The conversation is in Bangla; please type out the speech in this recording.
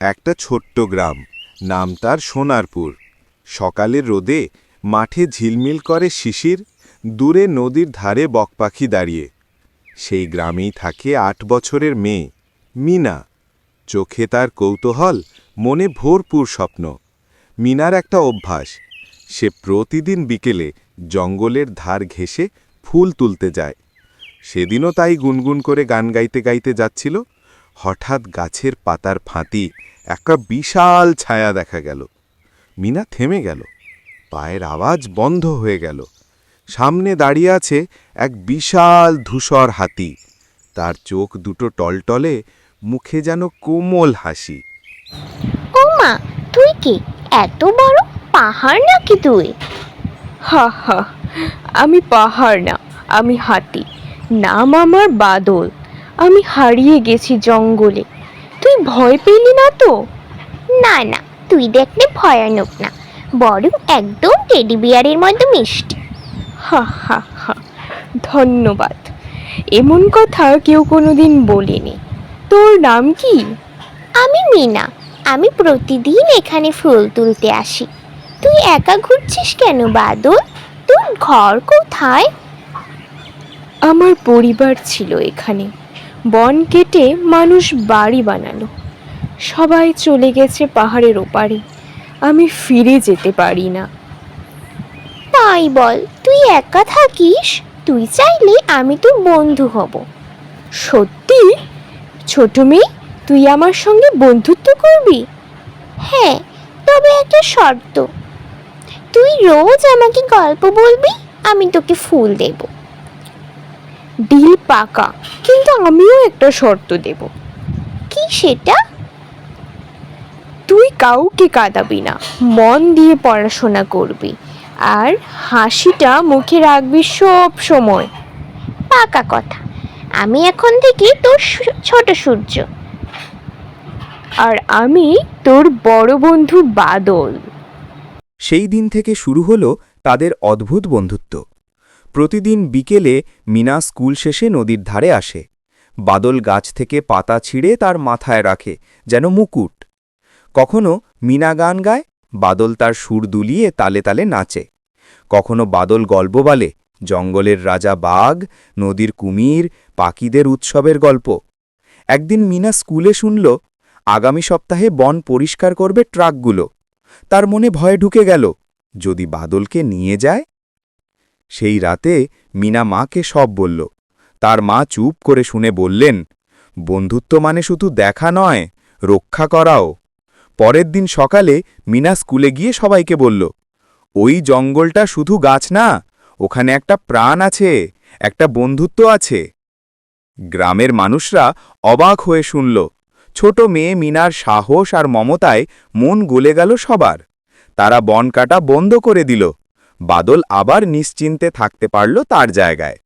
একটা ছোট্ট গ্রাম, নাম তার সোনারপুর। সকালের রোদে মাঠে ঝিলমিল করে শিশির, দূরে নদীর ধারে বকপাখি দাঁড়িয়ে। সেই গ্রামেই থাকে ৮ বছরের মেয়ে মিনা। চোখে তার কৌতূহল, মনে ভরপুর স্বপ্ন। মিনার একটা অভ্যাস, সে প্রতিদিন বিকেলে জঙ্গলের ধার ঘেঁষে ফুল তুলতে যায়। সেদিনও তাই গুনগুন করে গান গাইতে গাইতে যাচ্ছিল। হঠাৎ গাছের পাতার ফাঁতি একটা বিশাল ছায়া দেখা গেল। মিনা থেমে গেল, পায়ের আওয়াজ বন্ধ হয়ে গেল। সামনে দাঁড়িয়ে আছে এক বিশাল ধূসর হাতি। তার চোখ দুটো টলটলে, মুখে যেন কোমল হাসি। ও মা, তুই কি এত বড় পাহাড় নাকি তুই? হা হা, আমি পাহাড় না, আমি হাতি। নাম আমার বাদল। আমি হারিয়ে গেছি জঙ্গলে। তুই ভয় পেলি না তো? না না, তুই দেখলে ভয়ানক না, বরং একদম টেডি বিয়ারের মতো মিষ্টি। হা হা হা, ধন্যবাদ। এমন কথা কেউ কোনোদিন বলেনি। তোর নাম কি? আমি মিনা। আমি প্রতিদিন এখানে ফুল তুলতে আসি। তুই একা ঘুরছিস কেন বাদল? তোর ঘর কোথায়? আমার পরিবার ছিল এখানে। বন কেটে মানুষ বাড়ি বানালো। সবাই চলে গেছে পাহাড়ের ওপারে। আমি ফিরে যেতে পারি না। তাই বল, তুই একা থাকিস? তুই চাইলে আমি তোর বন্ধু হব। সত্যি? ছোট মেয়ে, তুই আমার সঙ্গে বন্ধুত্ব করবি? হ্যাঁ, তবে একটা শর্ত। তুই রোজ আমাকে গল্প বলবি, আমি তোকে ফুল দেব। ডিল পাকা, কিন্তু আমিও একটা শর্ত দেব। কি সেটা? তুই কাউকে কাঁদাবি না, মন দিয়ে পড়াশোনা করবি, আর হাসিটা মুখে রাখবি সব সময়। পাকা কথা। আমি এখন থেকে তোর ছোট সূর্য। আর আমি তোর বড় বন্ধু বাদল। সেই দিন থেকে শুরু হলো তাদের অদ্ভুত বন্ধুত্ব। প্রতিদিন বিকেলে মিনা স্কুল শেষে নদীর ধারে আসে। বাদল গাছ থেকে পাতা ছিঁড়ে তার মাথায় রাখে, যেন মুকুট। কখনো মিনা গান গায়, বাদল তার সুর দুলিয়ে তালে তালে নাচে। কখনো বাদল গল্প বলে, জঙ্গলের রাজা বাঘ, নদীর কুমির, পাখিদের উৎসবের গল্প। একদিন মিনা স্কুলে শুনল, আগামী সপ্তাহে বন পরিষ্কার করবে ট্রাকগুলো। তার মনে ভয় ঢুকে গেল, যদি বাদলকে নিয়ে যায়। সেই রাতে মিনা মাকে সব বলল। তার মা চুপ করে শুনে বললেন, বন্ধুত্ব মানে শুধু দেখা নয়, রক্ষা করাও। পরের দিন সকালে মিনা স্কুলে গিয়ে সবাইকে বলল, ওই জঙ্গলটা শুধু গাছ না, ওখানে একটা প্রাণ আছে, একটা বন্ধুত্ব আছে। গ্রামের মানুষরা অবাক হয়ে শুনল। ছোট মেয়ে মিনার সাহস আর মমতায় মন গলে গেল সবার। তারা বন কাটা বন্ধ করে দিল। বাদল আবার নিশ্চিন্তে থাকতে পারল তার জায়গায়।